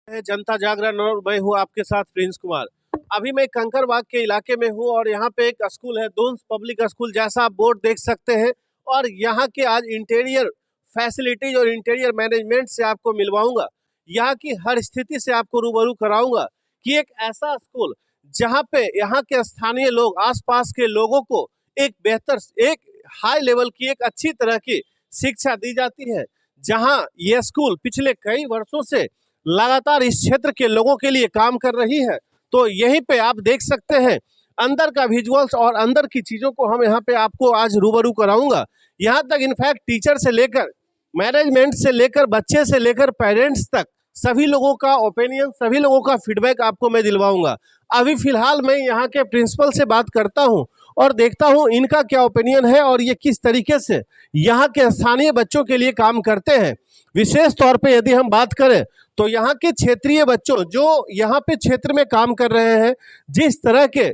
है जनता जागरण और मैं हूँ आपके साथ प्रिंस कुमार। अभी मैं कंकड़बाग के इलाके में हूँ और यहाँ पे एक स्कूल है दून्स पब्लिक स्कूल, जैसा आप बोर्ड देख सकते हैं। और यहाँ के आज इंटीरियर फैसिलिटीज और इंटीरियर मैनेजमेंट से आपको मिलवाऊंगा। यहाँ की हर स्थिति से आपको रूबरू कराऊंगा कि एक ऐसा स्कूल जहाँ पे यहाँ के स्थानीय लोग, आसपास के लोगों को एक बेहतर, एक हाई लेवल की, एक अच्छी तरह की शिक्षा दी जाती है। जहाँ ये स्कूल पिछले कई वर्षों से लगातार इस क्षेत्र के लोगों के लिए काम कर रही है। तो यहीं पे आप देख सकते हैं अंदर का विजुअल्स और अंदर की चीज़ों को हम यहाँ पे आपको आज रूबरू कराऊंगा। यहाँ तक इनफैक्ट टीचर से लेकर, मैनेजमेंट से लेकर, बच्चे से लेकर पेरेंट्स तक सभी लोगों का ओपिनियन, सभी लोगों का फीडबैक आपको मैं दिलवाऊंगा। अभी फिलहाल मैं यहाँ के प्रिंसिपल से बात करता हूँ और देखता हूँ इनका क्या ओपिनियन है और ये किस तरीके से यहाँ के स्थानीय बच्चों के लिए काम करते हैं। विशेष तौर पे यदि हम बात करें तो यहाँ के क्षेत्रीय बच्चों जो यहाँ पे क्षेत्र में काम कर रहे हैं, जिस तरह के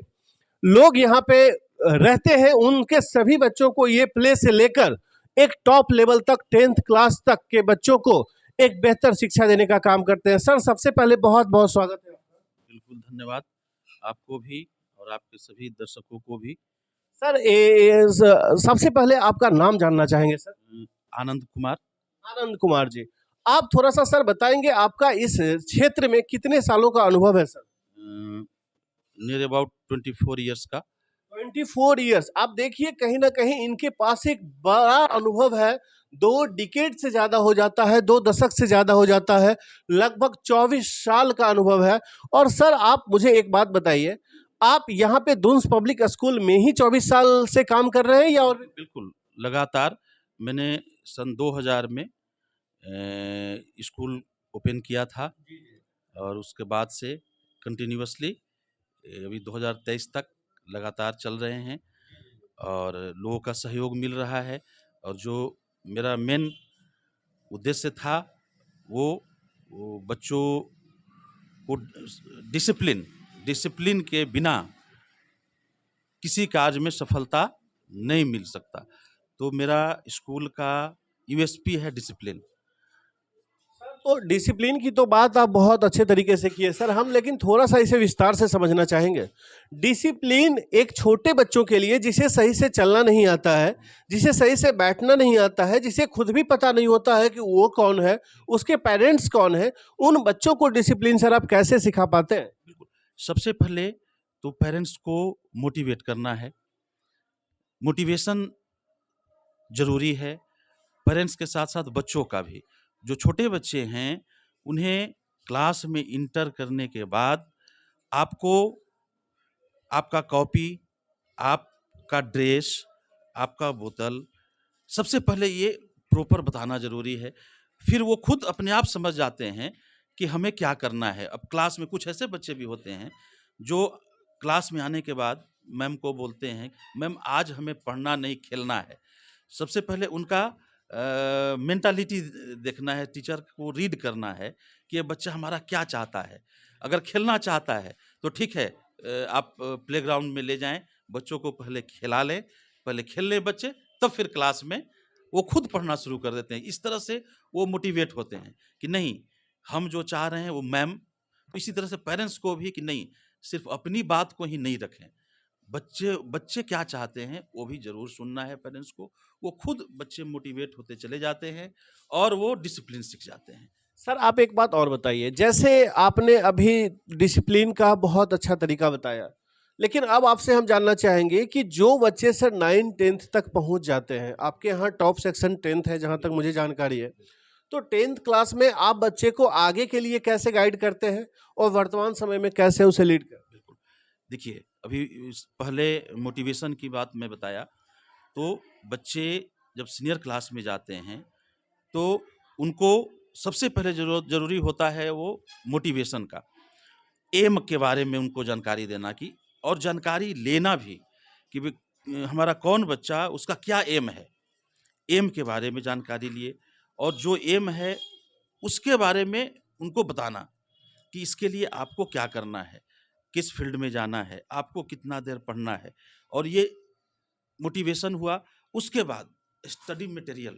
लोग यहाँ पे रहते हैं, उनके सभी बच्चों को ये प्ले से लेकर एक टॉप लेवल तक, 10th क्लास तक के बच्चों को एक बेहतर शिक्षा देने का काम करते हैं। सर, सबसे पहले बहुत बहुत स्वागत है। बिल्कुल धन्यवाद आपको भी और आपके सभी दर्शकों को भी। सर, सबसे पहले आपका नाम जानना चाहेंगे सर। आनंद कुमार। आनंद कुमार जी, आप थोड़ा सा सर बताएंगे आपका इस क्षेत्र में कितने सालों का अनुभव है सर? नियर अबाउट 24 ईयर्स का। 24 ईयर्स। आप देखिए कहीं ना कहीं इनके पास एक बड़ा अनुभव है। 2 डिकेड से ज्यादा हो जाता है, 2 दशक से ज्यादा हो जाता है, लगभग 24 साल का अनुभव है। और सर, आप मुझे एक बात बताइए, आप यहाँ पे दून्स पब्लिक स्कूल में ही 24 साल से काम कर रहे हैं या और? बिल्कुल लगातार। मैंने सन 2000 में स्कूल ओपन किया था और उसके बाद से कंटिन्यूअसली अभी 2023 तक लगातार चल रहे हैं और लोगों का सहयोग मिल रहा है। और जो मेरा मेन उद्देश्य था वो बच्चों को डिसिप्लिन के बिना किसी कार्य में सफलता नहीं मिल सकता। तो मेरा स्कूल का यूएसपी है डिसिप्लिन। तो डिसिप्लिन की तो बात आप बहुत अच्छे तरीके से किए सर, हम लेकिन थोड़ा सा इसे विस्तार से समझना चाहेंगे। डिसिप्लिन एक छोटे बच्चों के लिए जिसे सही से चलना नहीं आता है, जिसे सही से बैठना नहीं आता है, जिसे खुद भी पता नहीं होता है कि वो कौन है, उसके पेरेंट्स कौन है, उन बच्चों को डिसिप्लिन सर आप कैसे सिखा पाते हैं? बिल्कुल, सबसे पहले तो पेरेंट्स को मोटिवेट करना है। मोटिवेशन जरूरी है, पेरेंट्स के साथ साथ बच्चों का भी। जो छोटे बच्चे हैं उन्हें क्लास में इंटर करने के बाद आपको आपका कॉपी, आपका ड्रेस, आपका बोतल, सबसे पहले ये प्रॉपर बताना ज़रूरी है। फिर वो खुद अपने आप समझ जाते हैं कि हमें क्या करना है। अब क्लास में कुछ ऐसे बच्चे भी होते हैं जो क्लास में आने के बाद मैम को बोलते हैं, मैम आज हमें पढ़ना नहीं खेलना है। सबसे पहले उनका मेंटालिटी देखना है, टीचर को रीड करना है कि ये बच्चा हमारा क्या चाहता है। अगर खेलना चाहता है तो ठीक है, आप प्लेग्राउंड में ले जाएं, बच्चों को पहले खिला लें, पहले खेल लें बच्चे, तब फिर क्लास में वो खुद पढ़ना शुरू कर देते हैं। इस तरह से वो मोटिवेट होते हैं कि नहीं, हम जो चाह रहे हैं वो मैम। तो इसी तरह से पेरेंट्स को भी कि नहीं, सिर्फ अपनी बात को ही नहीं रखें, बच्चे बच्चे क्या चाहते हैं वो भी ज़रूर सुनना है पेरेंट्स को। वो खुद बच्चे मोटिवेट होते चले जाते हैं और वो डिसिप्लिन सीख जाते हैं। सर, आप एक बात और बताइए, जैसे आपने अभी डिसिप्लिन का बहुत अच्छा तरीका बताया, लेकिन अब आपसे हम जानना चाहेंगे कि जो बच्चे सर 9th-10th तक पहुंच जाते हैं, आपके यहाँ टॉप सेक्शन 10th है जहां तक मुझे जानकारी है, तो 10th क्लास में आप बच्चे को आगे के लिए कैसे गाइड करते हैं और वर्तमान समय में कैसे उसे लीड करते हैं? बिल्कुल, देखिए अभी पहले मोटिवेशन की बात मैं बताया, तो बच्चे जब सीनियर क्लास में जाते हैं तो उनको सबसे पहले ज़रूरी होता है वो मोटिवेशन का, एम के बारे में उनको जानकारी देना की, और जानकारी लेना भी कि हमारा कौन बच्चा, उसका क्या एम है। एम के बारे में जानकारी लिए और जो एम है उसके बारे में उनको बताना कि इसके लिए आपको क्या करना है, किस फील्ड में जाना है, आपको कितना देर पढ़ना है। और ये मोटिवेशन हुआ। उसके बाद स्टडी मटेरियल,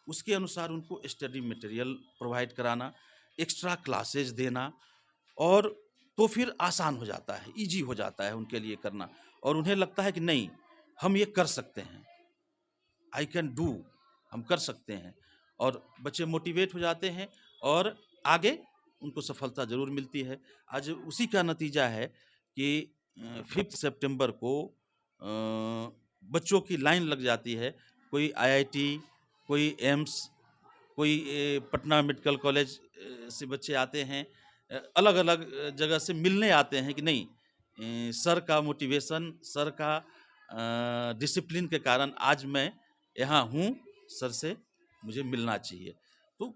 उसके अनुसार उनको स्टडी मटेरियल प्रोवाइड कराना एक्स्ट्रा क्लासेज देना, और तो फिर आसान हो जाता है, ईज़ी हो जाता है उनके लिए करना, और उन्हें लगता है कि नहीं, हम ये कर सकते हैं, आई कैन डू, हम कर सकते हैं, और बच्चे मोटिवेट हो जाते हैं और आगे उनको सफलता ज़रूर मिलती है। आज उसी का नतीजा है कि 5 सितंबर को बच्चों की लाइन लग जाती है। कोई आईआईटी, कोई एम्स, कोई पटना मेडिकल कॉलेज से बच्चे आते हैं, अलग-अलग जगह से मिलने आते हैं कि नहीं, सर का मोटिवेशन, सर का डिसिप्लिन के कारण आज मैं यहाँ हूँ, सर से मुझे मिलना चाहिए। तो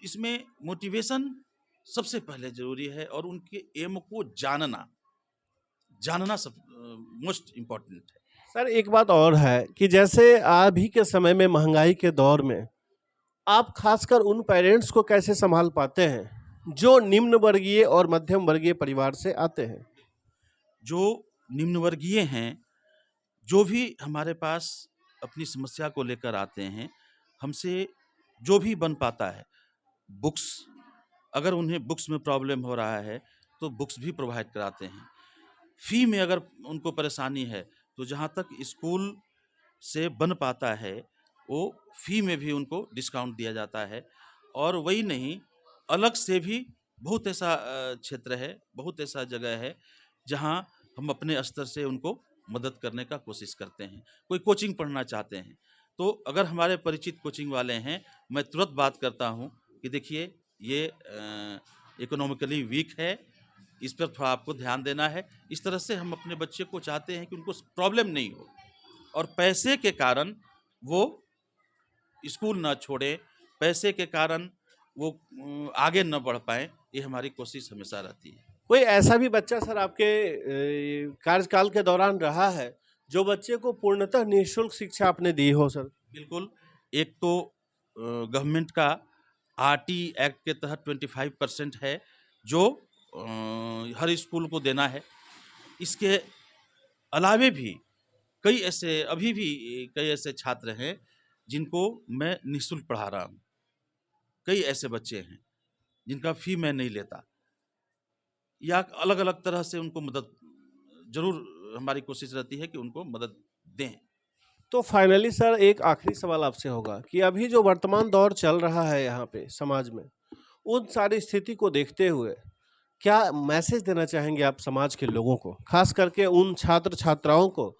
इसमें मोटिवेशन सबसे पहले ज़रूरी है, और उनके एम को जानना सब मोस्ट इम्पोर्टेंट है। सर एक बात और है कि जैसे अभी के समय में महंगाई के दौर में आप खासकर उन पेरेंट्स को कैसे संभाल पाते हैं जो निम्न वर्गीय और मध्यम वर्गीय परिवार से आते हैं? जो निम्न वर्गीय हैं, जो भी हमारे पास अपनी समस्या को लेकर आते हैं, हमसे जो भी बन पाता है, बुक्स, अगर उन्हें बुक्स में प्रॉब्लम हो रहा है तो बुक्स भी प्रोवाइड कराते हैं। फ़ी में अगर उनको परेशानी है तो जहाँ तक स्कूल से बन पाता है, वो फ़ी में भी उनको डिस्काउंट दिया जाता है। और वही नहीं, अलग से भी बहुत ऐसा क्षेत्र है, बहुत ऐसा जगह है जहाँ हम अपने स्तर से उनको मदद करने का कोशिश करते हैं। कोई कोचिंग पढ़ना चाहते हैं, तो अगर हमारे परिचित कोचिंग वाले हैं, मैं तुरंत बात करता हूँ कि देखिए ये इकोनॉमिकली वीक है, इस पर थोड़ा आपको ध्यान देना है। इस तरह से हम अपने बच्चे को चाहते हैं कि उनको प्रॉब्लम नहीं हो, और पैसे के कारण वो स्कूल ना छोड़ें, पैसे के कारण वो आगे न बढ़ पाएँ, ये हमारी कोशिश हमेशा रहती है। कोई ऐसा भी बच्चा सर आपके कार्यकाल के दौरान रहा है जो बच्चे को पूर्णतः निःशुल्क शिक्षा आपने दी हो सर? बिल्कुल, एक तो गवर्नमेंट का आरटी एक्ट के तहत 25% है जो हर स्कूल को देना है। इसके अलावे भी अभी भी कई ऐसे छात्र हैं जिनको मैं निःशुल्क पढ़ा रहा हूँ। कई ऐसे बच्चे हैं जिनका फ़ी मैं नहीं लेता, या अलग-अलग तरह से उनको मदद ज़रूर, हमारी कोशिश रहती है कि उनको मदद दें। तो फाइनली सर एक आखिरी सवाल आपसे होगा कि अभी जो वर्तमान दौर चल रहा है यहाँ पे समाज में, उन सारी स्थिति को देखते हुए क्या मैसेज देना चाहेंगे आप समाज के लोगों को, खास करके उन छात्र छात्राओं को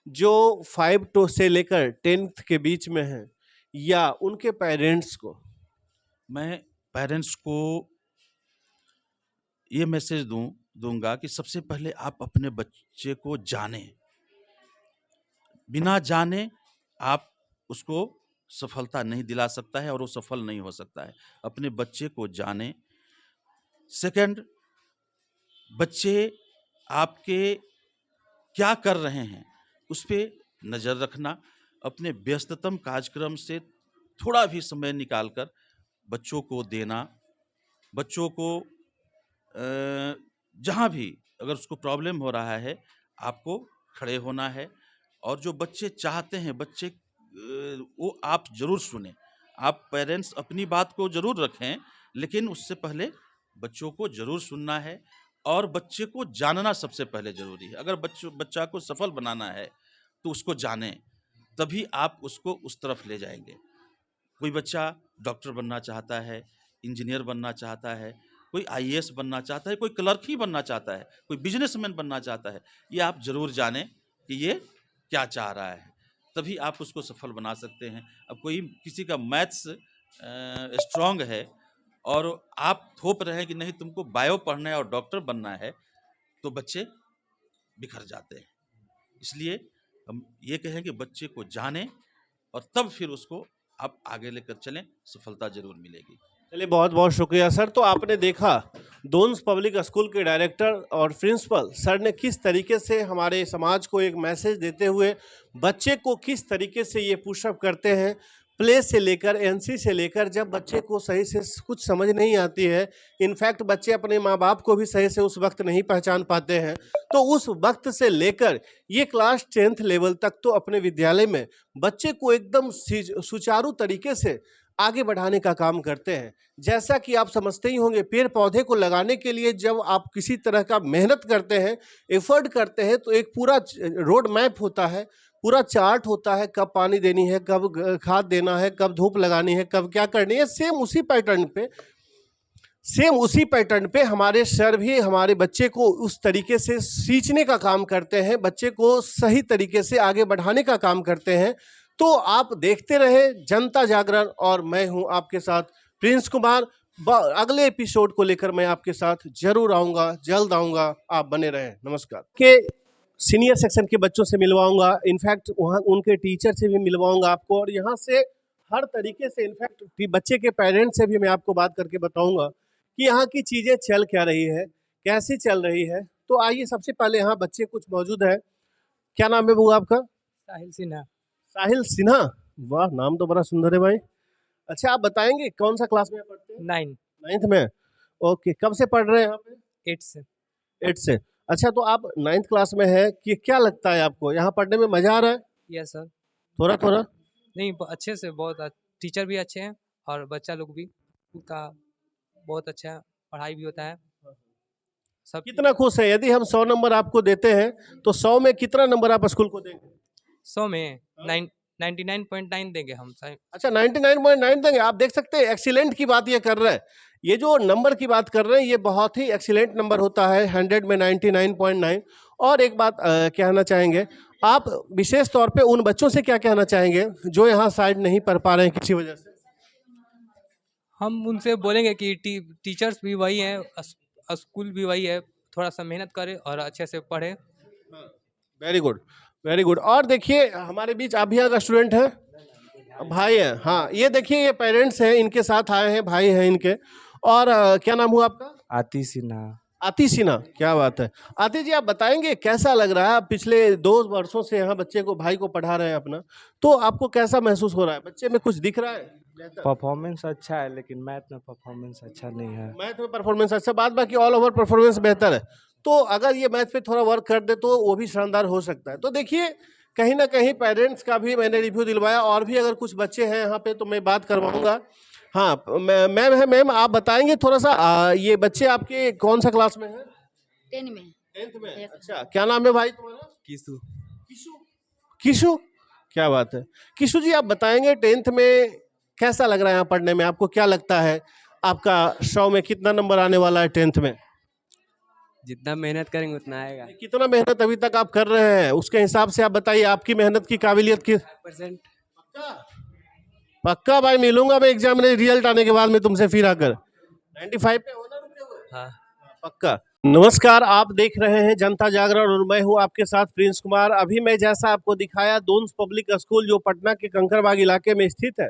जो 5 टू से लेकर 10th के बीच में हैं, या उनके पेरेंट्स को? मैं पेरेंट्स को ये मैसेज दूंगा कि सबसे पहले आप अपने बच्चे को जानें। बिना जाने आप उसको सफलता नहीं दिला सकता है, और वो सफल नहीं हो सकता है। अपने बच्चे को जानें। सेकंड, बच्चे आपके क्या कर रहे हैं उस पे नज़र रखना। अपने व्यस्ततम कार्यक्रम से थोड़ा भी समय निकालकर बच्चों को देना। बच्चों को जहाँ भी अगर उसको प्रॉब्लम हो रहा है, आपको खड़े होना है। और जो बच्चे चाहते हैं, वो आप ज़रूर सुनें। आप पेरेंट्स अपनी बात को ज़रूर रखें, लेकिन उससे पहले बच्चों को ज़रूर सुनना है, और बच्चे को जानना सबसे पहले ज़रूरी है। अगर बच्चा को सफल बनाना है तो उसको जानें, तभी आप उसको उस तरफ ले जाएंगे। कोई बच्चा डॉक्टर बनना चाहता है, इंजीनियर बनना चाहता है, कोई आईएएस बनना चाहता है, कोई क्लर्क ही बनना चाहता है, कोई बिजनेसमैन बनना चाहता है। ये आप ज़रूर जानें कि ये क्या चाह रहा है, तभी आप उसको सफल बना सकते हैं। अब किसी का मैथ्स स्ट्रांग है और आप थोप रहे हैं कि नहीं तुमको बायो पढ़ना है और डॉक्टर बनना है, तो बच्चे बिखर जाते हैं। इसलिए हम ये कहें कि बच्चे को जानें, और तब फिर उसको आप आगे लेकर चलें, सफलता ज़रूर मिलेगी। चलिए बहुत बहुत शुक्रिया सर। तो आपने देखा दोन्स पब्लिक स्कूल के डायरेक्टर और प्रिंसिपल सर ने किस तरीके से हमारे समाज को एक मैसेज देते हुए बच्चे को किस तरीके से ये पुशअप करते हैं, प्ले से लेकर एनसी से लेकर, जब बच्चे को सही से कुछ समझ नहीं आती है, इनफैक्ट बच्चे अपने माँ बाप को भी सही से उस वक्त नहीं पहचान पाते हैं, तो उस वक्त से लेकर ये क्लास 10th लेवल तक तो अपने विद्यालय में बच्चे को एकदम सुचारू तरीके से आगे बढ़ाने का काम करते हैं। जैसा कि आप समझते ही होंगे, पेड़ पौधे को लगाने के लिए जब आप किसी तरह का मेहनत करते हैं, एफर्ट करते हैं, तो एक पूरा रोड मैप होता है, पूरा चार्ट होता है, कब पानी देनी है, कब खाद देना है, कब धूप लगानी है, कब क्या करनी है। सेम उसी पैटर्न पे हमारे सर भी हमारे बच्चे को उस तरीके से सींचने का काम करते हैं, बच्चे को सही तरीके से आगे बढ़ाने का काम करते हैं। तो आप देखते रहे जनता जागरण, और मैं हूं आपके साथ प्रिंस कुमार। अगले एपिसोड को लेकर मैं आपके साथ जरूर आऊंगा, जल्द आऊंगा, आप बने रहें। नमस्कार। के सीनियर सेक्शन के बच्चों से मिलवाऊंगा, इनफैक्ट वहाँ उनके टीचर से भी मिलवाऊंगा आपको, और यहाँ से हर तरीके से, इनफैक्ट बच्चे के पेरेंट्स से भी मैं आपको बात करके बताऊंगा कि यहाँ की चीज़ें चल क्या रही है, कैसी चल रही है। तो आइए, सबसे पहले यहाँ बच्चे कुछ मौजूद है। क्या नाम है वो आपका? साहिल सिन्हा। साहिल सिन्हा, वाह, नाम तो बड़ा सुंदर है भाई। अच्छा, आप बताएंगे कौन सा क्लास में पढ़ते हैं? 9th में। ओके, कब से पढ़ रहे हैं यहाँ पे? 8 से। 8 से। अच्छा, तो आप 9th क्लास में है कि क्या लगता है आपको यहाँ पढ़ने में मजा आ रहा है? Yes sir. थोड़ा थोड़ा? नहीं, अच्छे से, बहुत टीचर भी अच्छे हैं और बच्चा लोग भी उनका बहुत अच्छा है, पढ़ाई भी होता है सब। कितना खुश है? यदि हम 100 नंबर आपको देते हैं तो 100 में कितना नंबर आप स्कूल को देंगे? 100 में 99.9 देंगे हम सर। अच्छा, 99.9 देंगे। आप देख सकते हैं, एक्सीलेंट की बात ये कर रहे हैं। ये जो नंबर की बात कर रहे हैं, ये बहुत ही एक्सीलेंट नंबर होता है, 100 में 99.9। और एक बात कहना चाहेंगे, आप विशेष तौर पे उन बच्चों से क्या कहना चाहेंगे जो यहाँ साइड नहीं पढ़ पा रहे हैं किसी वजह से? हम उनसे बोलेंगे कि टीचर्स भी वही हैं, स्कूल भी वही है, थोड़ा सा मेहनत करें और अच्छे से पढ़ें। Very good, very good. और देखिए, हमारे बीच आप भी यहाँ का स्टूडेंट है, भाई है। हाँ, ये देखिए, ये पेरेंट्स हैं, इनके साथ आए हैं, भाई हैं इनके। और क्या नाम हुआ आपका? आती सिन्हा। आती सिन्हा, क्या बात है। आती जी, आप बताएंगे कैसा लग रहा है? आप पिछले 2 वर्षों से यहाँ बच्चे को, भाई को पढ़ा रहे हैं अपना, तो आपको कैसा महसूस हो रहा है? बच्चे में कुछ दिख रहा है? परफॉर्मेंस अच्छा है, लेकिन मैथ में परफॉर्मेंस अच्छा नहीं है। मैथ में परफॉर्मेंस अच्छा, बाद बाकी ऑल ओवर परफॉर्मेंस बेहतर है। तो अगर ये मैथ पे थोड़ा वर्क कर दे तो वो भी शानदार हो सकता है। तो देखिए, कहीं ना कहीं पेरेंट्स का भी मैंने रिव्यू दिलवाया, और भी अगर कुछ बच्चे हैं यहाँ पे तो मैं बात करवाऊंगा। हाँ, मैम है। मैम, आप बताएंगे थोड़ा सा, ये बच्चे आपके कौन सा क्लास में है? 10 में। 10th में। अच्छा, क्या नाम है भाई तुम्हारा? किसु। किशु। किशु, क्या बात है। किशु जी, आप बताएंगे 10th में कैसा लग रहा है यहाँ पढ़ने में? आपको क्या लगता है, आपका 100 में कितना नंबर आने वाला है 10th में? जितना मेहनत करेंगे उतना आएगा। कितना मेहनत अभी तक आप कर रहे हैं, उसके हिसाब से आप बताइए आपकी मेहनत की काबिलियत की। 5%। पक्का भाई, मिलूंगा मैं एग्जाम में रिजल्ट आने के बाद में तुमसे फिर आकर। 95 पे होना रुके हुए? हाँ। पक्का। नमस्कार, आप देख रहे हैं जनता जागरण, और मैं हूं आपके साथ प्रिंस कुमार। अभी मैं जैसा आपको दिखाया, दोन्स पब्लिक स्कूल जो पटना के कंकड़बाग इलाके में स्थित है,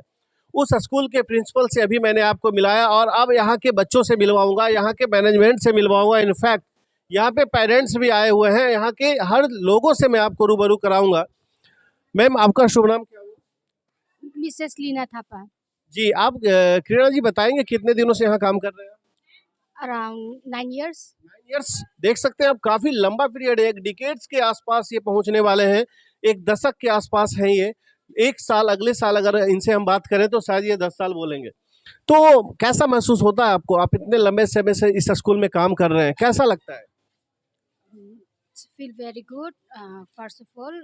उस स्कूल के प्रिंसिपल से अभी मैंने आपको मिलाया, और अब यहाँ के बच्चों से मिलवाऊंगा, यहाँ के मैनेजमेंट से मिलवाऊंगा। इनफैक्ट यहाँ पे पेरेंट्स भी आए हुए हैं, यहाँ के हर लोगों से मैं आपको रूबरू कराऊंगा। मैम, आपका शुभ नाम क्या हुआ? मिसेस लीना थापा। जी, आप किरणा जी बताएंगे कितने दिनों से यहाँ काम कर रहे हैं? Around 9 years। 9 years। देख सकते हैं आप, काफी लंबा पीरियड है, एक डिकेड्स के आसपास ये पहुंचने वाले हैं, एक दशक के आसपास हैं ये। एक साल, अगले साल अगर इनसे हम बात करें तो शायद ये 10 साल बोलेंगे। तो कैसा महसूस होता है आपको? आप इतने लंबे समय से इस स्कूल में काम कर रहे हैं, कैसा लगता है? Feel very good. First of all,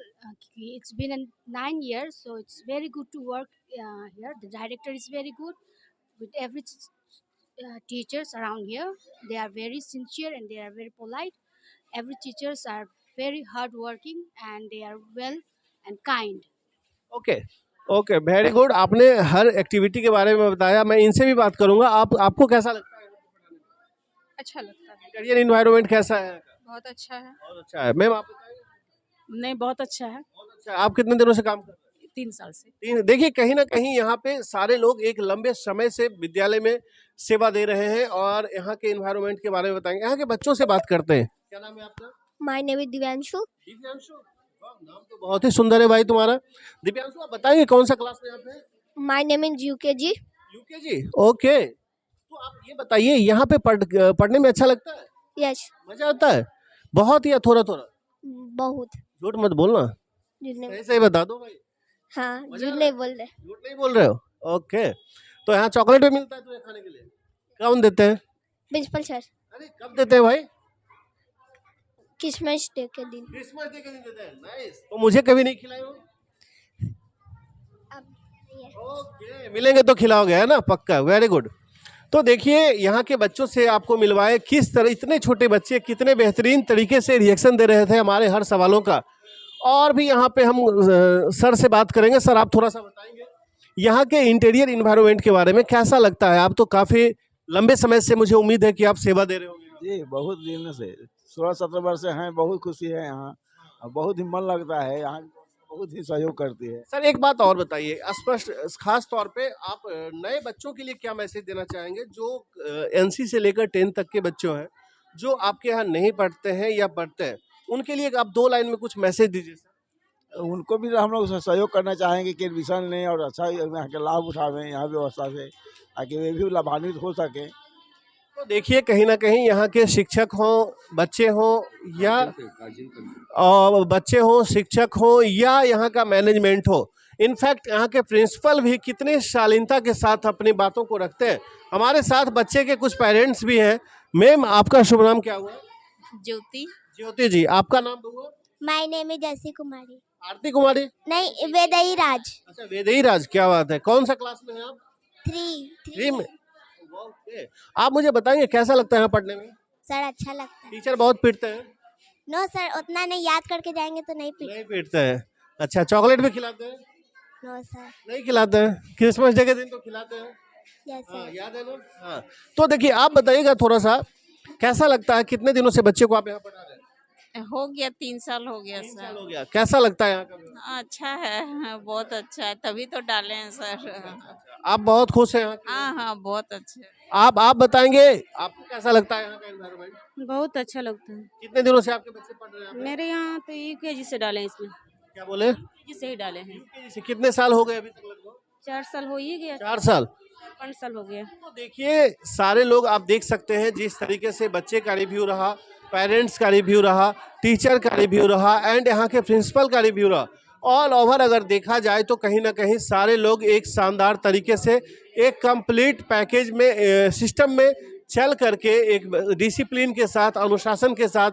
it's been 9 years, so it's very good to work here. The director is very good with every teachers around here. They are very sincere and they are very polite. Every teachers are very hardworking and they are well and kind. Okay, okay, very good. आपने हर activity के बारे में बताया, मैं इनसे भी बात करूंगा। आपको कैसा लगता है? अच्छा लगता है। करियर एनवायरनमेंट कैसा है? बहुत अच्छा है। बहुत अच्छा है। मैम, आप बताइए। नहीं, बहुत अच्छा है। बहुत अच्छा है। आप कितने दिनों से काम कर रहे हैं? 3 साल से। देखिए, कहीं ना कहीं यहाँ पे सारे लोग एक लंबे समय से विद्यालय में सेवा दे रहे हैं, और यहाँ के एनवायरनमेंट के बारे में बताएंगे। यहाँ के बच्चों से बात करते हैं। क्या नाम है आपका? My name is Divyanshu. Divyanshu, वाह, नाम तो बहुत ही सुंदर है भाई तुम्हारा। दिव्यांशु, आप बताएंगे कौन सा क्लास में आप हैं? My name is UKG. UKG, okay. तो आप ये बताइए, यहाँ पे पढ़ने में अच्छा लगता है? यस। मजा आता है? बहुत या थोड़ा थोड़ा? बहुत। झूठ मत बोलना, झूठ नहीं। सही सही बता दो भाई। हाँ, मजा झूठ आ नहीं बोल रहे। झूठ नहीं बोल रहे हो? ओके। तो यहाँ चॉकलेट भी मिलता है तुम्हें खाने के लिए? कौन देते हैं? प्रिंसिपल सर अरे कब देते हैं भाई? क्रिसमस डे के दिन। क्रिसमस डे के दिन देते हैं। नाइस। तो मुझे कभी नहीं खिलाए हो? अब ये ओके, मिलेंगे तो खिलाओगे, है ना? पक्का, वेरी गुड। तो देखिए यहाँ के बच्चों से आपको मिलवाए, किस तरह इतने छोटे बच्चे कितने बेहतरीन तरीके से रिएक्शन दे रहे थे हमारे हर सवालों का। और भी यहाँ पे हम सर से बात करेंगे। सर, आप थोड़ा सा बताएंगे यहाँ के इंटीरियर इन्वायरमेंट के बारे में, कैसा लगता है? आप तो काफ़ी लंबे समय से, मुझे उम्मीद है कि आप सेवा दे रहे होंगे। जी बहुत दिन से 16-17 वर्ष से हैं। बहुत खुशी है यहाँ और बहुत ही मन लगता है यहाँ, बहुत ही सहयोग करती है। सर, एक बात और बताइए स्पष्ट, खास तौर पे आप नए बच्चों के लिए क्या मैसेज देना चाहेंगे जो एनसी से लेकर 10 तक के बच्चे हैं, जो आपके यहाँ नहीं पढ़ते हैं या पढ़ते हैं, उनके लिए आप 2 लाइन में कुछ मैसेज दीजिए सर। उनको भी हम लोग सहयोग करना चाहेंगे कि एडमिशन लें और अच्छा यहाँ के लाभ उठावें यहाँ व्यवस्था से, ताकि वे भी लाभान्वित हो सकें। तो देखिए कहीं ना कहीं यहाँ के शिक्षक हों, बच्चे हों या बच्चे हों, शिक्षक हों या यहाँ का मैनेजमेंट हो, इनफैक्ट यहाँ के प्रिंसिपल भी कितने शालीनता के साथ अपनी बातों को रखते हैं। हमारे साथ बच्चे के कुछ पेरेंट्स भी हैं। मैम, आपका शुभ नाम क्या हुआ? ज्योति। ज्योति जी। आपका नाम हुआ? माय नेम इज जैसी कुमारी। आरती कुमारी? नहीं, वेदई राज। अच्छा, वेदई राज, क्या बात है। कौन सा क्लास में है आप? 3 में। ओके। आप मुझे बताएंगे कैसा लगता है यहाँ पढ़ने में? सर अच्छा लगता है। टीचर बहुत पीटते हैं? नो सर, उतना नहीं, याद करके जाएंगे तो नहीं पीट। नहीं पीटते हैं। अच्छा, चॉकलेट भी खिलाते हैं? No sir. नहीं खिलाते हैं। क्रिसमस डे के दिन तो खिलाते हैं। यस हाँ, सर। याद है ना? हाँ। तो देखिए, आप बताइएगा थोड़ा सा, कैसा लगता है? कितने दिनों से बच्चे को आप यहाँ पढ़ा रहे हैं? हो गया 3 साल हो गया 3 सर। साल हो गया। कैसा लगता है यहाँ का? अच्छा है, बहुत अच्छा है, तभी तो डाले हैं सर। आप बहुत खुश हैं यहाँ के? हाँ हाँ, बहुत अच्छे। आप बताएंगे आपको कैसा लगता है यहाँ का एनवायरनमेंट? बहुत अच्छा लगता है। कितने दिनों से आपके बच्चे पढ़ रहे हैं? मेरे यहाँ तो यूकेजी से डाले हैं इसमें। क्या बोले? यूकेजी से ही डाले हैं। UKG से कितने साल हो गए अभी तक लगभग? 4 साल हो ही गया। 4 साल। 5 साल हो गया। तो देखिए सारे लोग आप देख सकते हैं जिस तरीके से बच्चे का रिव्यू रहा, पेरेंट्स का रिव्यू रहा, टीचर का रिव्यू रहा एंड यहाँ के प्रिंसिपल का रिव्यू रहा। ऑल ओवर अगर देखा जाए तो कहीं ना कहीं सारे लोग एक शानदार तरीके से एक कंप्लीट पैकेज में सिस्टम में चल करके एक डिसिप्लिन के साथ, अनुशासन के साथ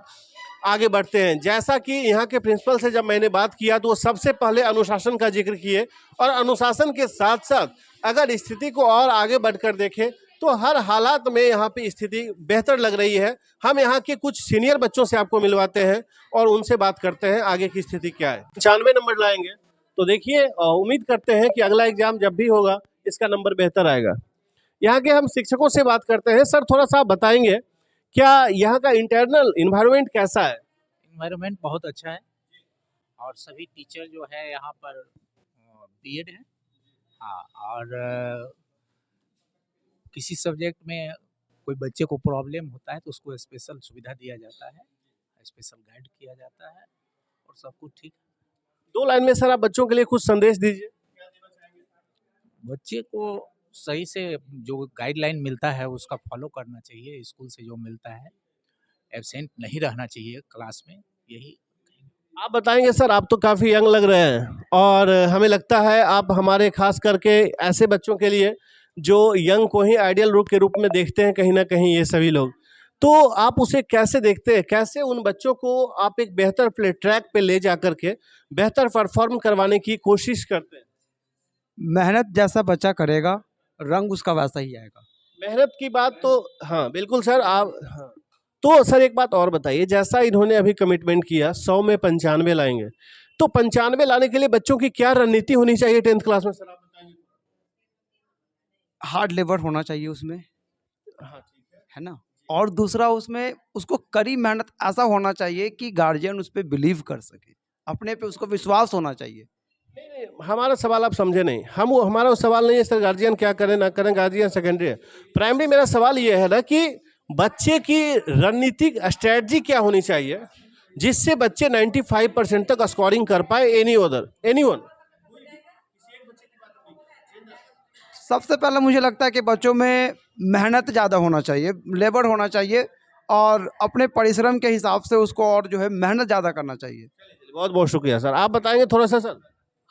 आगे बढ़ते हैं। जैसा कि यहाँ के प्रिंसिपल से जब मैंने बात किया तो वो सबसे पहले अनुशासन का जिक्र किए और अनुशासन के साथ साथ अगर स्थिति को और आगे बढ़कर देखें तो हर हालात में यहाँ पे स्थिति बेहतर लग रही है। हम यहाँ के कुछ सीनियर बच्चों से आपको मिलवाते हैं और उनसे बात करते हैं आगे की स्थिति क्या है। 95 नंबर लाएंगे तो देखिए उम्मीद करते हैं कि अगला एग्जाम जब भी होगा इसका नंबर बेहतर आएगा। यहाँ के हम शिक्षकों से बात करते हैं। सर, थोड़ा सा आप बताएंगे क्या यहाँ का इंटरनल इन्वायरमेंट कैसा है? इन्वायरमेंट बहुत अच्छा है और सभी टीचर जो है यहाँ पर बीएड हैं। हाँ, और किसी सब्जेक्ट में कोई बच्चे को प्रॉब्लम होता है तो उसको स्पेशल सुविधा दिया जाता है, स्पेशल गाइड किया जाता है और सब कुछ ठीक है। 2 लाइन में सर आप बच्चों के लिए कुछ संदेश दीजिए। बच्चे को सही से जो गाइडलाइन मिलता है उसका फॉलो करना चाहिए, स्कूल से जो मिलता है, एब्सेंट नहीं रहना चाहिए क्लास में, यही। आप बताएंगे सर, आप तो काफ़ी यंग लग रहे हैं और हमें लगता है आप हमारे खास करके ऐसे बच्चों के लिए जो यंग को ही आइडियल रूप के रूप में देखते हैं कहीं ना कहीं ये सभी लोग, तो आप उसे कैसे देखते हैं? कैसे उन बच्चों को आप एक बेहतर प्ले ट्रैक पे ले जा करके बेहतर परफॉर्म करवाने की कोशिश करते हैं? मेहनत जैसा बच्चा करेगा रंग उसका वैसा ही आएगा। मेहनत की बात तो हाँ बिल्कुल सर। आप हाँ, तो सर एक बात और बताइए, जैसा इन्होंने अभी कमिटमेंट किया 100 में 95 लाएंगे, तो 95 लाने के लिए बच्चों की क्या रणनीति होनी चाहिए 10th क्लास में? सर आप बताएंगे। हार्ड लेबर होना चाहिए उसमें, हाँ ठीक है ना। और दूसरा उसमें उसको कड़ी मेहनत ऐसा होना चाहिए कि गार्जियन उस पर बिलीव कर सके, अपने पे उसको विश्वास होना चाहिए। नहीं, हमारा सवाल आप समझे नहीं। हमारा वो सवाल नहीं है सर गार्जियन क्या करें ना करें, गार्जियन सेकेंडरी है। प्राइमरी मेरा सवाल ये है ना कि बच्चे की रणनीतिक स्ट्रेटजी क्या होनी चाहिए जिससे बच्चे 95% तक स्कोरिंग कर पाए। एनीवन। सबसे पहले मुझे लगता है कि बच्चों में मेहनत ज़्यादा होना चाहिए, लेबर होना चाहिए और अपने परिश्रम के हिसाब से उसको और जो है मेहनत ज़्यादा करना चाहिए। बहुत बहुत शुक्रिया सर। आप बताएंगे थोड़ा सा सर।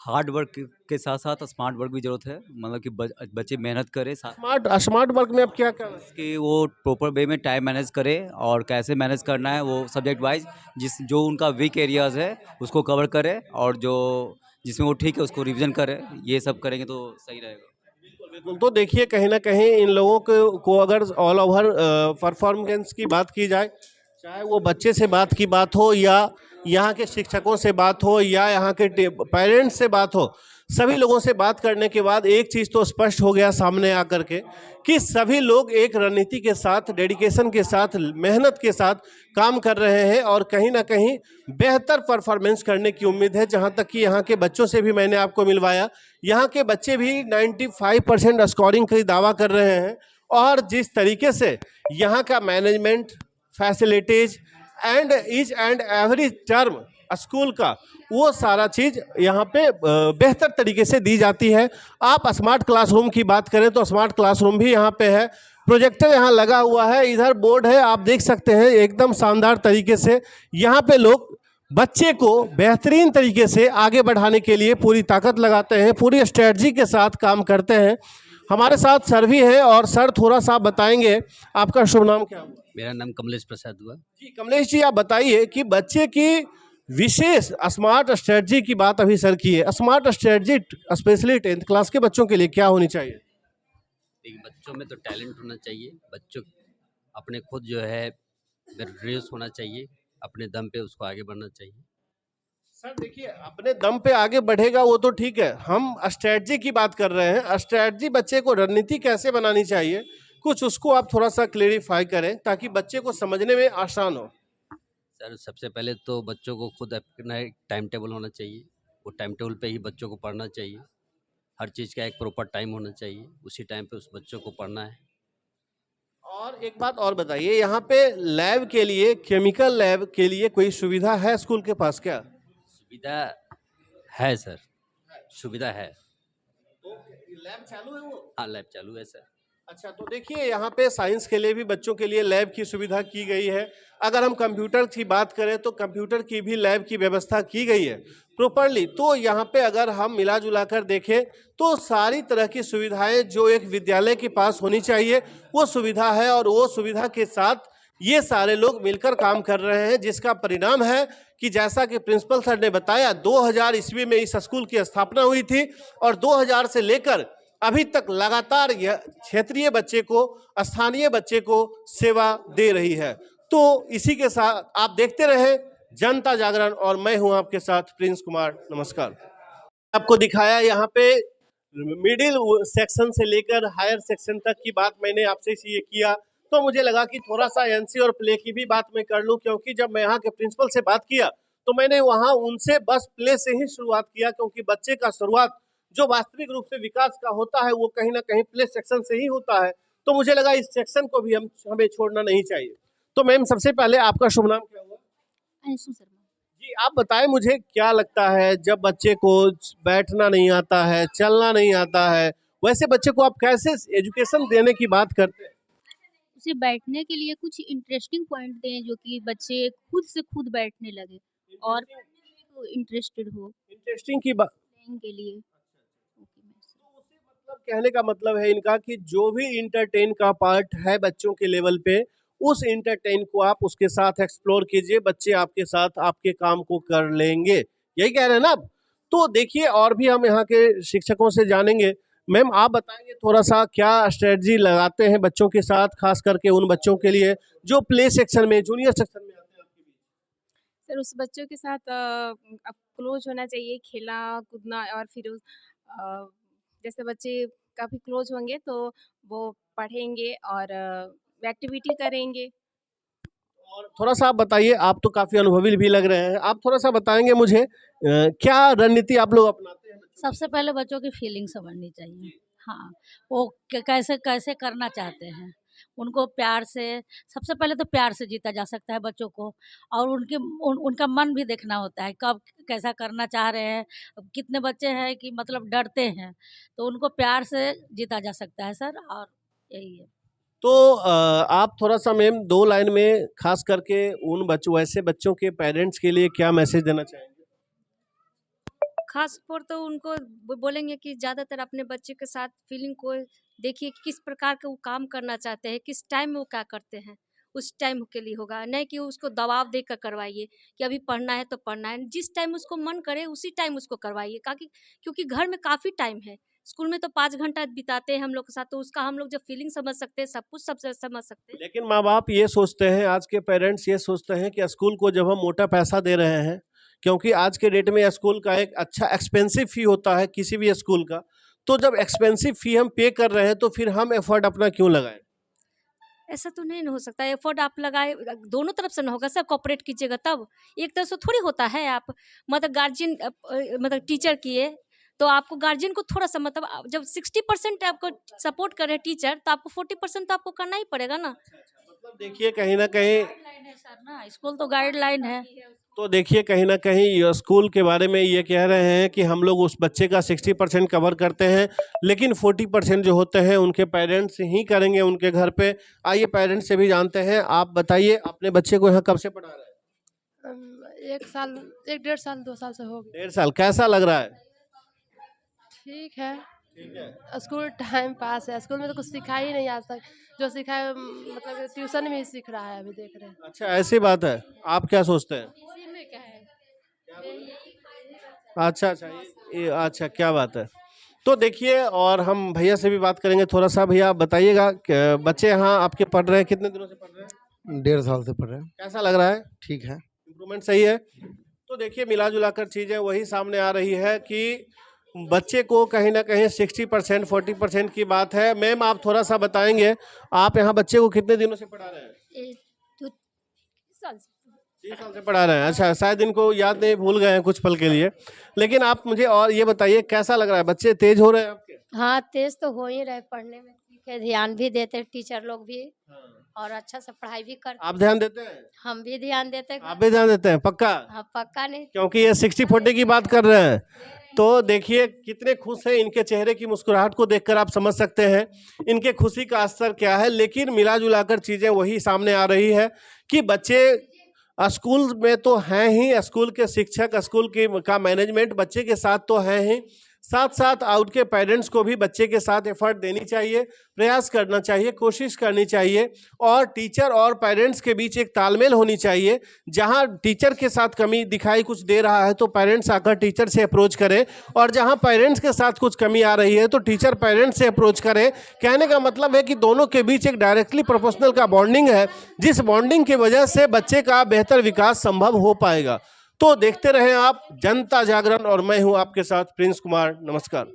हार्ड वर्क के साथ साथ स्मार्ट वर्क भी ज़रूरत है, मतलब कि बच्चे मेहनत करें स्मार्ट वर्क में अब क्या करना है? कि वो प्रॉपर वे में टाइम मैनेज करे और कैसे मैनेज करना है वो सब्जेक्ट वाइज जो उनका वीक एरियाज़ है उसको कवर करे और जो जिसमें वो ठीक है उसको रिवीजन करे। ये सब करेंगे तो सही रहेगा। बिल्कुल। तो देखिए कहीं ना कहीं इन लोगों को अगर ऑल ओवर परफॉर्मेंस की बात की जाए, चाहे वो बच्चे से बात की बात हो या यहाँ के शिक्षकों से बात हो या यहाँ के पेरेंट्स से बात हो, सभी लोगों से बात करने के बाद एक चीज़ तो स्पष्ट हो गया सामने आकर के कि सभी लोग एक रणनीति के साथ, डेडिकेशन के साथ, मेहनत के साथ काम कर रहे हैं और कहीं ना कहीं बेहतर परफॉर्मेंस करने की उम्मीद है। जहां तक कि यहाँ के बच्चों से भी मैंने आपको मिलवाया, यहाँ के बच्चे भी 95% स्कोरिंग का दावा कर रहे हैं और जिस तरीके से यहाँ का management, facilities and each and every term school का वो सारा चीज़ यहाँ पे बेहतर तरीके से दी जाती है। आप स्मार्ट क्लासरूम की बात करें तो स्मार्ट क्लासरूम भी यहाँ पे है, प्रोजेक्टर यहाँ लगा हुआ है, इधर बोर्ड है, आप देख सकते हैं एकदम शानदार तरीके से। यहाँ पे लोग बच्चे को बेहतरीन तरीके से आगे बढ़ाने के लिए पूरी ताकत लगाते हैं, पूरी स्ट्रेटजी के साथ काम करते हैं। हमारे साथ सर भी है और सर थोड़ा सा बताएंगे, आपका शुभ नाम क्या हुआ? मेरा नाम कमलेश प्रसाद हुआ जी। कमलेश जी, आप बताइए कि बच्चे की विशेष स्मार्ट स्ट्रेटजी की बात अभी सर की है, smart strategy specially 10th class के बच्चों के लिए क्या होनी चाहिए? देखिए, बच्चों में तो टैलेंट होना चाहिए, बच्चों अपने खुद जो है ड्रेस होना चाहिए, अपने दम पे उसको आगे बढ़ना चाहिए। सर देखिए, अपने दम पे आगे बढ़ेगा वो तो ठीक है, हम स्ट्रेटजी की बात कर रहे हैं। स्ट्रेटजी बच्चे को रणनीति कैसे बनानी चाहिए, कुछ उसको आप थोड़ा सा क्लेरिफाई करें ताकि बच्चे को समझने में आसान हो। सर सबसे पहले तो बच्चों को खुद अपना एक टाइम टेबल होना चाहिए, वो टाइम टेबल पे ही बच्चों को पढ़ना चाहिए। हर चीज़ का एक प्रॉपर टाइम होना चाहिए, उसी टाइम पे उस बच्चों को पढ़ना है। और एक बात और बताइए, यहाँ पे लैब के लिए, केमिकल लैब के लिए कोई सुविधा है स्कूल के पास क्या? सुविधा है सर, सुविधा है। तो लैब चालू है वो? हाँ, लैब चालू है सर। अच्छा, तो देखिए यहाँ पे साइंस के लिए भी बच्चों के लिए लैब की सुविधा की गई है। अगर हम कंप्यूटर की बात करें तो कंप्यूटर की भी लैब की व्यवस्था की गई है प्रॉपरली। तो यहाँ पे अगर हम मिला जुला कर देखें तो सारी तरह की सुविधाएं जो एक विद्यालय के पास होनी चाहिए वो सुविधा है और वो सुविधा के साथ ये सारे लोग मिलकर काम कर रहे हैं, जिसका परिणाम है कि जैसा कि प्रिंसिपल सर ने बताया 2000 ईस्वी में इस स्कूल की स्थापना हुई थी और 2000 से लेकर अभी तक लगातार यह क्षेत्रीय बच्चे को, स्थानीय बच्चे को सेवा दे रही है। तो इसी के साथ आप देखते रहे जनता जागरण और मैं हूं आपके साथ प्रिंस कुमार। नमस्कार। आपको दिखाया यहाँ पे मिडिल सेक्शन से लेकर हायर सेक्शन तक की बात मैंने आपसे ये किया, तो मुझे लगा कि थोड़ा सा एनसी और प्ले की भी बात मैं कर लूं, क्योंकि जब मैं यहाँ के प्रिंसिपल से बात किया तो मैंने वहाँ उनसे बस प्ले से ही शुरुआत किया, क्योंकि बच्चे का शुरुआत जो वास्तविक रूप से विकास का होता है वो कहीं ना कहीं प्ले सेक्शन से ही होता है। तो मुझे लगा इस सेक्शन को भी हमें छोड़ना नहीं चाहिए। तो मैम, सबसे पहले आपका शुभ नाम क्या हुआ? अंशु शर्मा। जी, आप बताएं मुझे क्या लगता है जब बच्चे को बैठना नहीं आता है, चलना नहीं आता है, वैसे बच्चे को आप कैसे एजुकेशन देने की बात करते हैं? उसे बैठने के लिए कुछ इंटरेस्टिंग पॉइंट दें जो कि बच्चे खुद से खुद बैठने लगे और इंटरेस्टेड हो। इंटरेस्टिंग की बात के लिए मतलब कहने का मतलब है इनका कि जो भी इंटरटेन का पार्ट है बच्चों के लेवल पे, उस इंटरटेन को आप उसके साथ एक्सप्लोर कीजिए, बच्चे आपके साथ आपके काम को कर लेंगे, यही कह रहे हैं ना आप? तो देखिए, और भी हम यहाँ के शिक्षकों से जानेंगे। मैम, आप बताएंगे थोड़ा सा क्या स्ट्रेटजी लगाते हैं बच्चों के साथ, खास करके उन बच्चों के लिए जो प्ले सेक्शन में, जूनियर सेक्शन में आते हैं आपके बीच? सर उस बच्चों के साथ अब क्लोज होना चाहिए, खेलना कूदना, और फिर जैसे बच्चे काफ़ी क्लोज होंगे तो वो पढ़ेंगे और एक्टिविटी करेंगे। और थोड़ा सा आप बताइए, आप तो काफ़ी अनुभवी भी लग रहे हैं, आप थोड़ा सा बताएंगे मुझे क्या रणनीति आप लोग अपनाते हैं? सबसे पहले बच्चों की फीलिंग समझनी चाहिए। हाँ, वो कैसे कैसे करना चाहते हैं, उनको प्यार से, सबसे पहले तो प्यार से जीता जा सकता है बच्चों को, और उनका मन भी देखना होता है, कब कैसा करना चाह रहे हैं। कितने बच्चे हैं कि मतलब डरते हैं, तो उनको प्यार से जीता जा सकता है सर, और यही है। तो आप थोड़ा सा मैम 2 लाइन में खास करके उन बच्चों, वैसे बच्चों के पेरेंट्स के लिए क्या मैसेज देना चाहेंगे? खास तौर तो उनको बोलेंगे कि ज़्यादातर अपने बच्चे के साथ फीलिंग को देखिए कि किस प्रकार का वो काम करना चाहते हैं, किस टाइम में वो क्या करते हैं, उस टाइम के लिए होगा। नहीं कि उसको दबाव देकर करवाइए कि अभी पढ़ना है तो पढ़ना है, जिस टाइम उसको मन करे उसी टाइम उसको करवाइए। क्योंकि घर में काफ़ी टाइम है, स्कूल में तो 5 घंटा बिताते हैं हम लोग के साथ, तो उसका हम लोग जब फीलिंग समझ सकते हैं, सब कुछ सब समझ सकते हैं। लेकिन माँ बाप ये सोचते हैं, आज के पेरेंट्स ये सोचते हैं कि स्कूल को जब हम मोटा पैसा दे रहे हैं, क्योंकि आज के डेट में स्कूल का एक अच्छा एक्सपेंसिव फ़ी होता है किसी भी स्कूल का, तो जब एक्सपेंसिव फ़ी हम पे कर रहे हैं तो फिर हम एफर्ट अपना क्यों लगाएं? ऐसा तो नहीं हो सकता, एफर्ट आप लगाए दोनों तरफ से ना होगा, सब कॉपरेट कीजिएगा तब। एक तरफ से थोड़ी होता है, आप मतलब गार्जियन मतलब टीचर किए तो आपको गार्जियन को थोड़ा सा मतलब जब 60% आपको सपोर्ट करे टीचर, तो आपको 40% तो आपको करना ही पड़ेगा ना। मतलब देखिए कहीं ना कहीं सर ना, स्कूल तो गाइडलाइन है। तो देखिए कहीं ना कहीं ये स्कूल के बारे में ये कह रहे हैं कि हम लोग उस बच्चे का 60% कवर करते हैं, लेकिन 40% जो होते हैं उनके पेरेंट्स ही करेंगे उनके घर पे। आइए पेरेंट्स से भी जानते हैं। आप बताइए, अपने बच्चे को यहाँ कब से पढ़ा रहे हैं? 1 साल, 1 डेढ़ साल 2 साल से हो गया। 1.5 साल। कैसा लग रहा है? ठीक है, स्कूल टाइम पास है। स्कूल में तो कुछ सिखा ही नहीं आज तक, जो सीखा है मतलब ट्यूशन में ही सीख रहा है, अभी देख रहे हैं। अच्छा, ऐसी बात है। आप क्या सोचते हैं? अच्छा, अच्छा, क्या बात है। तो देखिए, और हम भैया से भी बात करेंगे थोड़ा सा। भैया आप बताइएगा, बच्चे यहाँ आपके पढ़ रहे हैं, कितने दिनों से पढ़ रहे हैं? 1.5 साल से पढ़ रहे हैं। कैसा लग रहा है? ठीक है, इम्प्रूवमेंट सही है। तो देखिए, मिला जुला कर चीज़ें वही सामने आ रही है कि बच्चे को कहीं ना कहीं 60% 40% की बात है। मैम आप थोड़ा सा बताएंगे, आप यहाँ बच्चे को कितने दिनों से पढ़ा रहे हैं? 3 साल से पढ़ा रहे हैं। अच्छा, शायद इनको याद नहीं, भूल गए हैं कुछ पल के लिए। लेकिन आप मुझे और ये बताइए, कैसा लग रहा है? बच्चे तेज हो रहे हैं आपके? हाँ, तेज तो हो ही रहे पढ़ने में, ठीक है, ध्यान भी देते टीचर लोग भी, और अच्छा से पढ़ाई भी करते। आप ध्यान देते हैं? हम भी ध्यान देते हैं। आप भी ध्यान देते हैं? पक्का? हाँ, पक्का नहीं, क्योंकि ये 60-40 की बात कर रहे हैं। तो देखिए कितने खुश हैं, इनके चेहरे की मुस्कुराहट को देखकर आप समझ सकते हैं इनके खुशी का स्तर क्या है। लेकिन मिला जुला कर चीज़ें वही सामने आ रही है कि बच्चे स्कूल में तो हैं ही, स्कूल के शिक्षक, स्कूल का मैनेजमेंट बच्चे के साथ तो है ही, साथ साथ आउट के पेरेंट्स को भी बच्चे के साथ एफर्ट देनी चाहिए, प्रयास करना चाहिए, कोशिश करनी चाहिए, और टीचर और पेरेंट्स के बीच एक तालमेल होनी चाहिए। जहां टीचर के साथ कमी दिखाई कुछ दे रहा है तो पेरेंट्स आकर टीचर से अप्रोच करें, और जहां पेरेंट्स के साथ कुछ कमी आ रही है तो टीचर पेरेंट्स से अप्रोच करें। कहने का मतलब है कि दोनों के बीच एक डायरेक्टली प्रोपोर्शनल का बॉन्डिंग है, जिस बॉन्डिंग की वजह से बच्चे का बेहतर विकास संभव हो पाएगा। तो देखते रहें आप जनता जागरण, और मैं हूं आपके साथ प्रिंस कुमार। नमस्कार।